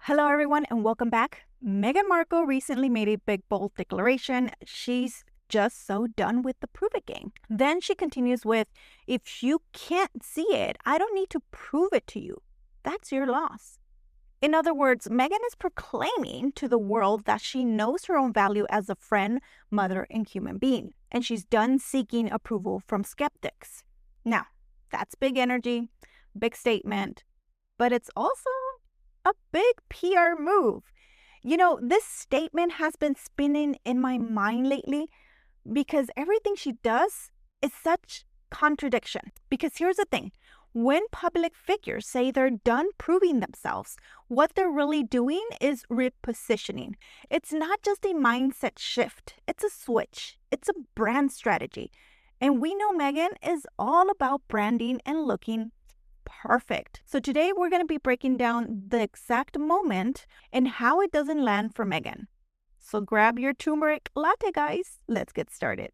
Hello, everyone, and welcome back. Meghan Markle recently made a big, bold declaration. She's just so done with the prove it game. Then she continues with, if you can't see it, I don't need to prove it to you. That's your loss. In other words, Meghan is proclaiming to the world that she knows her own value as a friend, mother, and human being, and she's done seeking approval from skeptics. Now, that's big energy, big statement, but it's also a big PR move. This statement has been spinning in my mind lately because everything she does is such contradiction. Because here's the thing. When public figures say they're done proving themselves, what they're really doing is repositioning. It's not just a mindset shift. It's a switch. It's a brand strategy. And we know Meghan is all about branding and looking perfect. So today we're going to be breaking down the exact moment and how it doesn't land for Meghan. So grab your turmeric latte, guys. Let's get started.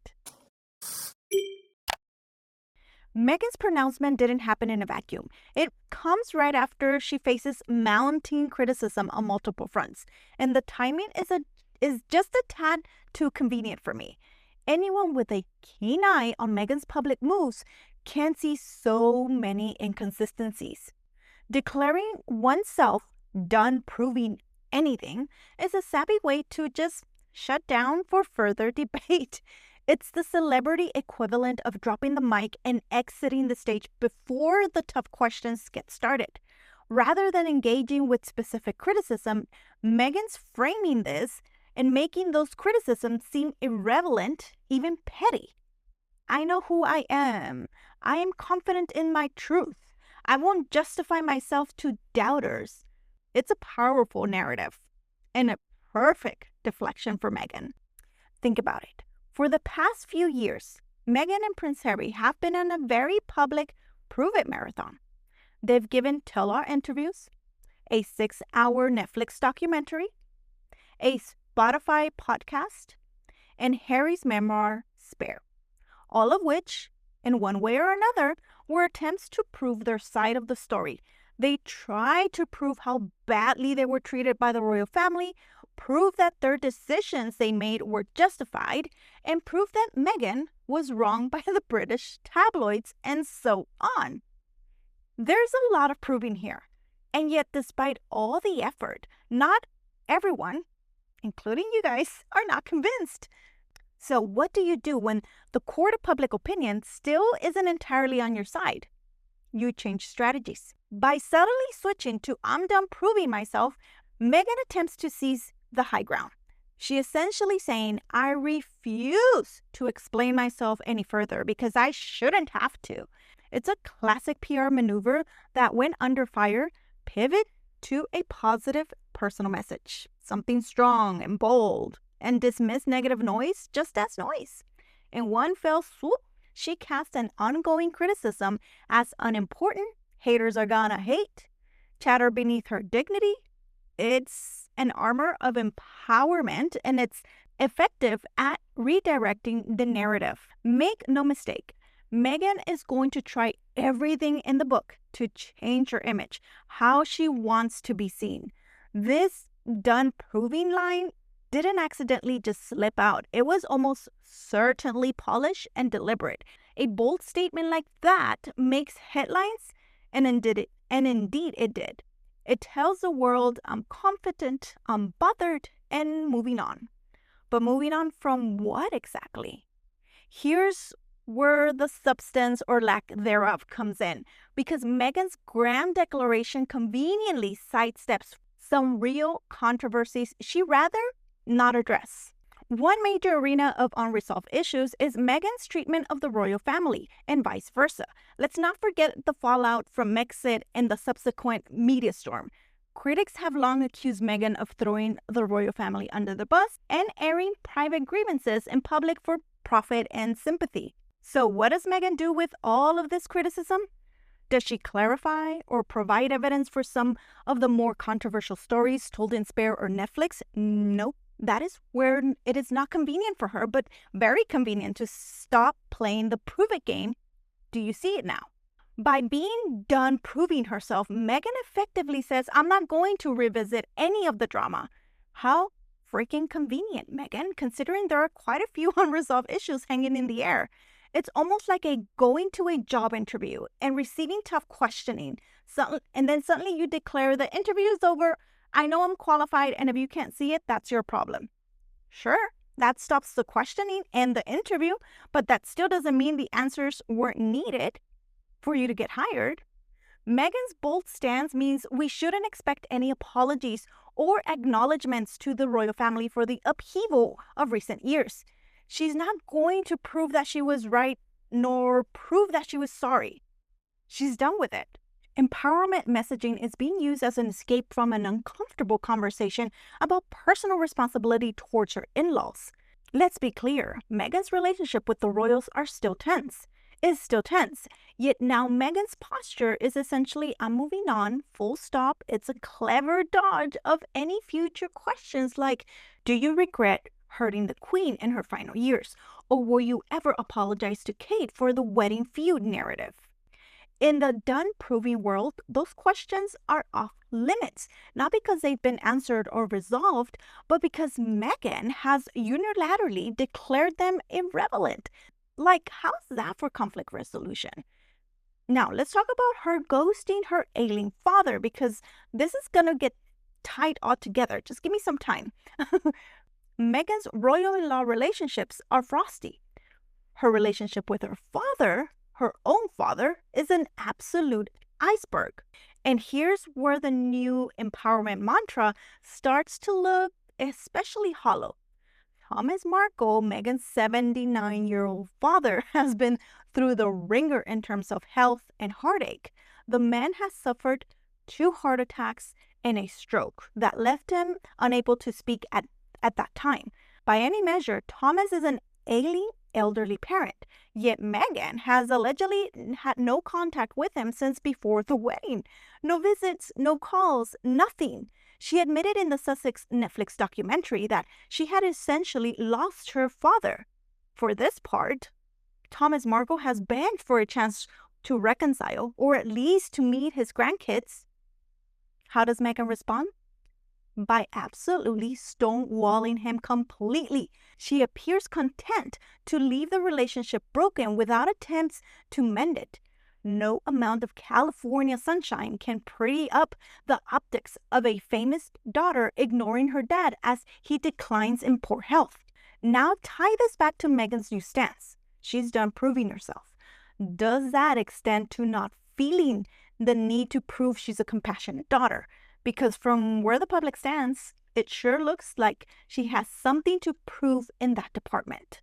Meghan's pronouncement didn't happen in a vacuum. It comes right after she faces mounting criticism on multiple fronts. And the timing is just a tad too convenient for me. Anyone with a keen eye on Meghan's public moves can see so many inconsistencies. Declaring oneself done proving anything is a savvy way to just shut down for further debate. It's the celebrity equivalent of dropping the mic and exiting the stage before the tough questions get started. Rather than engaging with specific criticism, Meghan's framing this and making those criticisms seem irrelevant, even petty. I know who I am. I am confident in my truth. I won't justify myself to doubters. It's a powerful narrative and a perfect deflection for Meghan. Think about it. For the past few years, Meghan and Prince Harry have been on a very public prove-it marathon. They've given tell-all interviews, a 6-hour Netflix documentary, a Spotify podcast, and Harry's memoir, Spare. All of which, in one way or another, were attempts to prove their side of the story. They tried to prove how badly they were treated by the royal family, prove that their decisions they made were justified, and prove that Meghan was wrong by the British tabloids, and so on. There's a lot of proving here, and yet despite all the effort, not everyone, including you guys, are not convinced. So what do you do when the court of public opinion still isn't entirely on your side? You change strategies. By subtly switching to I'm done proving myself, Meghan attempts to seize the high ground. She essentially saying, I refuse to explain myself any further because I shouldn't have to. It's a classic PR maneuver that when under fire, pivot to a positive personal message, something strong and bold, and dismiss negative noise just as noise. In one fell swoop, she cast an ongoing criticism as unimportant, haters are gonna hate, chatter beneath her dignity. It's an armor of empowerment, and it's effective at redirecting the narrative. Make no mistake, Meghan is going to try everything in the book to change her image, how she wants to be seen. This done proving line didn't accidentally just slip out. It was almost certainly polished and deliberate. A bold statement like that makes headlines, and indeed it did. It tells the world I'm confident, I'm bothered, and moving on. But moving on from what exactly? Here's where the substance or lack thereof comes in, because Meghan's grand declaration conveniently sidesteps some real controversies she rather not address. One major arena of unresolved issues is Meghan's treatment of the royal family and vice versa. Let's not forget the fallout from Megxit and the subsequent media storm. Critics have long accused Meghan of throwing the royal family under the bus and airing private grievances in public for profit and sympathy. So what does Meghan do with all of this criticism? Does she clarify or provide evidence for some of the more controversial stories told in Spare or Netflix? Nope. That is where it is not convenient for her, but very convenient to stop playing the prove-it game. Do you see it now? By being done proving herself, Meghan effectively says, I'm not going to revisit any of the drama. How freaking convenient, Meghan, considering there are quite a few unresolved issues hanging in the air. It's almost like a going to a job interview and receiving tough questioning. And then suddenly you declare the interview is over. I know I'm qualified, and if you can't see it, that's your problem. Sure, that stops the questioning and the interview, but that still doesn't mean the answers weren't needed for you to get hired. Meghan's bold stance means we shouldn't expect any apologies or acknowledgments to the royal family for the upheaval of recent years. She's not going to prove that she was right nor prove that she was sorry. She's done with it. Empowerment messaging is being used as an escape from an uncomfortable conversation about personal responsibility towards her in-laws. Let's be clear, Meghan's relationship with the royals is still tense. Yet now Meghan's posture is essentially, I'm moving on, full stop. It's a clever dodge of any future questions like, do you regret hurting the Queen in her final years? Or will you ever apologize to Kate for the wedding feud narrative? In the done-proving world, those questions are off limits, not because they've been answered or resolved, but because Meghan has unilaterally declared them irrelevant. Like, how's that for conflict resolution? Now, let's talk about her ghosting her ailing father, because this is going to get tied all together. Just give me some time. Meghan's royal-in-law relationships are frosty. Her relationship with her father, her own father, is an absolute iceberg. And here's where the new empowerment mantra starts to look especially hollow. Thomas Markle, Meghan's 79-year-old father, has been through the ringer in terms of health and heartache. The man has suffered 2 heart attacks and a stroke that left him unable to speak at that time. By any measure, Thomas is an ailing elderly parent, yet Meghan has allegedly had no contact with him since before the wedding. No visits, no calls, nothing. She admitted in the Sussex Netflix documentary that she had essentially lost her father. For this part, Thomas Markle has begged for a chance to reconcile or at least to meet his grandkids. How does Meghan respond? By absolutely stonewalling him completely. She appears content to leave the relationship broken without attempts to mend it. No amount of California sunshine can pretty up the optics of a famous daughter ignoring her dad as he declines in poor health. Now tie this back to Meghan's new stance. She's done proving herself. Does that extend to not feeling the need to prove she's a compassionate daughter? Because from where the public stands, it sure looks like she has something to prove in that department.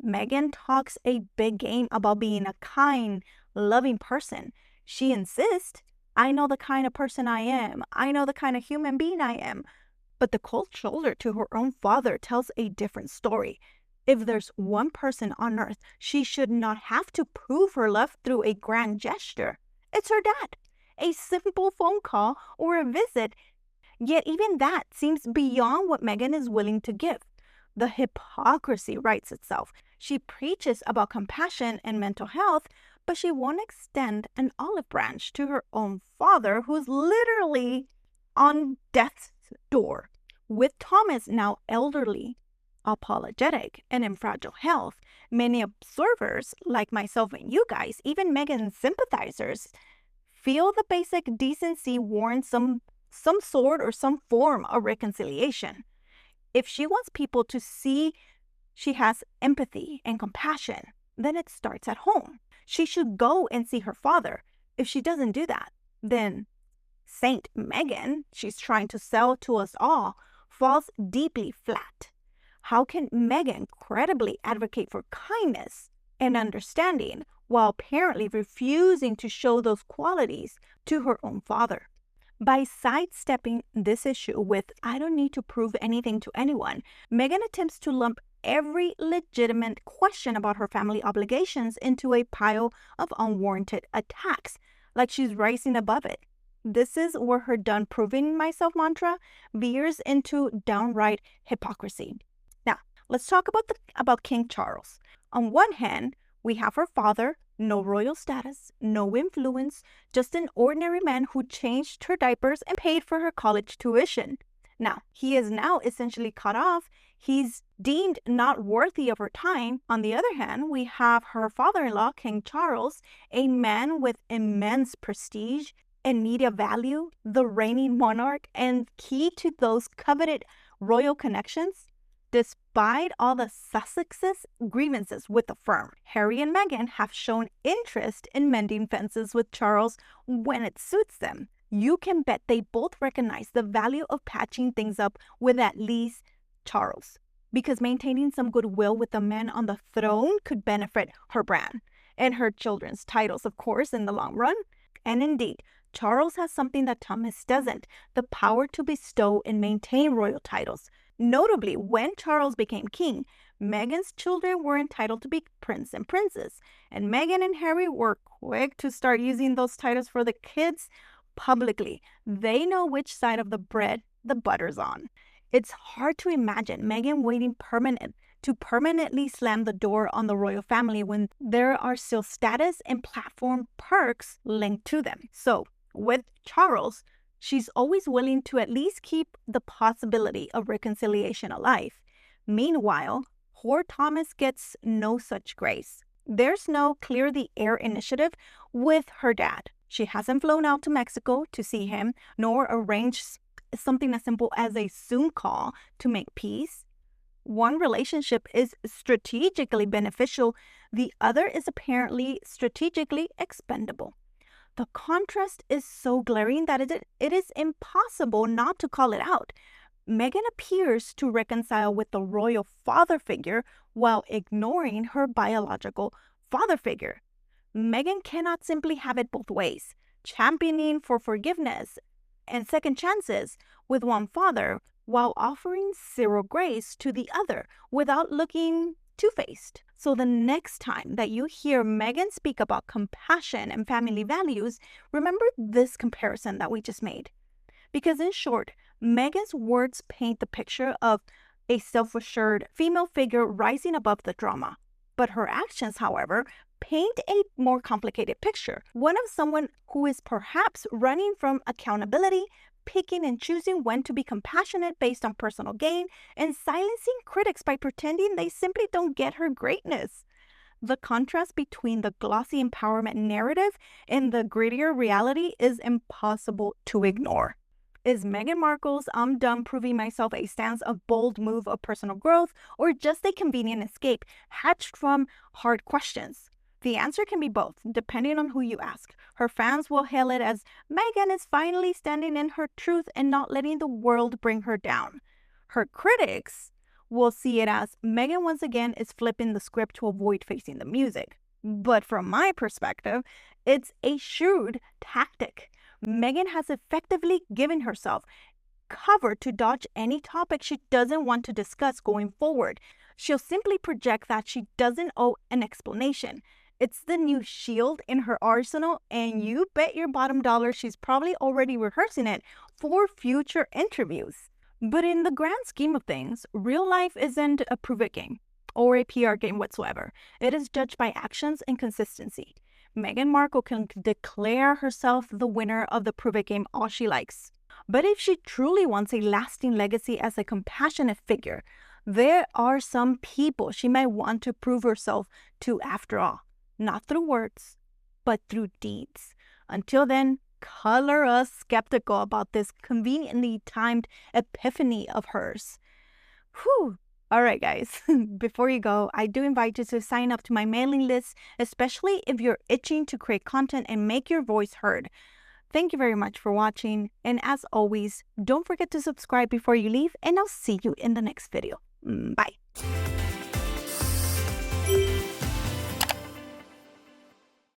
Meghan talks a big game about being a kind, loving person. She insists, I know the kind of person I am. I know the kind of human being I am. But the cold shoulder to her own father tells a different story. If there's one person on earth she should not have to prove her love through a grand gesture, it's her dad. A simple phone call or a visit, yet even that seems beyond what Meghan is willing to give. The hypocrisy writes itself. She preaches about compassion and mental health, but she won't extend an olive branch to her own father, who's literally on death's door. With Thomas now elderly, apologetic, and in fragile health, many observers, like myself and you guys, even Meghan's sympathizers, feel the basic decency warrants some sort or some form of reconciliation. If she wants people to see she has empathy and compassion, then it starts at home. She should go and see her father. If she doesn't do that, then Saint Meghan she's trying to sell to us all falls deeply flat. How can Meghan credibly advocate for kindness and understanding while apparently refusing to show those qualities to her own father? By sidestepping this issue with, I don't need to prove anything to anyone, Meghan attempts to lump every legitimate question about her family obligations into a pile of unwarranted attacks, like she's rising above it. This is where her done proving myself mantra veers into downright hypocrisy. Now, let's talk about King Charles. On one hand, we have her father, No royal status, no influence, just an ordinary man who changed her diapers and paid for her college tuition. Now, he is now essentially cut off. He's deemed not worthy of her time. On the other hand, we have her father-in-law, King Charles, a man with immense prestige and media value, the reigning monarch, and key to those coveted royal connections. Despite all the Sussex's grievances with the firm, Harry and Meghan have shown interest in mending fences with Charles when it suits them. You can bet they both recognize the value of patching things up with at least Charles, because maintaining some goodwill with the man on the throne could benefit her brand and her children's titles, of course, in the long run. And indeed, Charles has something that Thomas doesn't, the power to bestow and maintain royal titles. Notably, when Charles became king, Meghan's children were entitled to be prince and princess, and Meghan and Harry were quick to start using those titles for the kids publicly. They know which side of the bread the butter's on. It's hard to imagine Meghan waiting to permanently slam the door on the royal family when there are still status and platform perks linked to them. So, with Charles, she's always willing to at least keep the possibility of reconciliation alive. Meanwhile, poor Thomas gets no such grace. There's no clear the air initiative with her dad. She hasn't flown out to Mexico to see him, nor arranged something as simple as a Zoom call to make peace. One relationship is strategically beneficial, the other is apparently strategically expendable. The contrast is so glaring that it is impossible not to call it out. Meghan appears to reconcile with the royal father figure while ignoring her biological father figure. Meghan cannot simply have it both ways, championing for forgiveness and second chances with one father while offering zero grace to the other without looking two-faced. So the next time that you hear Meghan speak about compassion and family values, remember this comparison that we just made. Because in short, Meghan's words paint the picture of a self-assured female figure rising above the drama. But her actions, however, paint a more complicated picture, one of someone who is perhaps running from accountability, picking and choosing when to be compassionate based on personal gain, and silencing critics by pretending they simply don't get her greatness. The contrast between the glossy empowerment narrative and the grittier reality is impossible to ignore. Is Meghan Markle's "I'm done proving myself" a stance of bold move of personal growth, or just a convenient escape hatched from hard questions? The answer can be both, depending on who you ask. Her fans will hail it as Meghan is finally standing in her truth and not letting the world bring her down. Her critics will see it as Meghan once again is flipping the script to avoid facing the music. But from my perspective, it's a shrewd tactic. Meghan has effectively given herself cover to dodge any topic she doesn't want to discuss going forward. She'll simply project that she doesn't owe an explanation. It's the new shield in her arsenal, and you bet your bottom dollar she's probably already rehearsing it for future interviews. But in the grand scheme of things, real life isn't a prove-it game or a PR game whatsoever. It is judged by actions and consistency. Meghan Markle can declare herself the winner of the prove-it game all she likes. But if she truly wants a lasting legacy as a compassionate figure, there are some people she might want to prove herself to after all. Not through words, but through deeds. Until then, color us skeptical about this conveniently timed epiphany of hers. Whew. All right, guys, before you go, I do invite you to sign up to my mailing list, especially if you're itching to create content and make your voice heard. Thank you very much for watching. And as always, don't forget to subscribe before you leave, and I'll see you in the next video. Bye.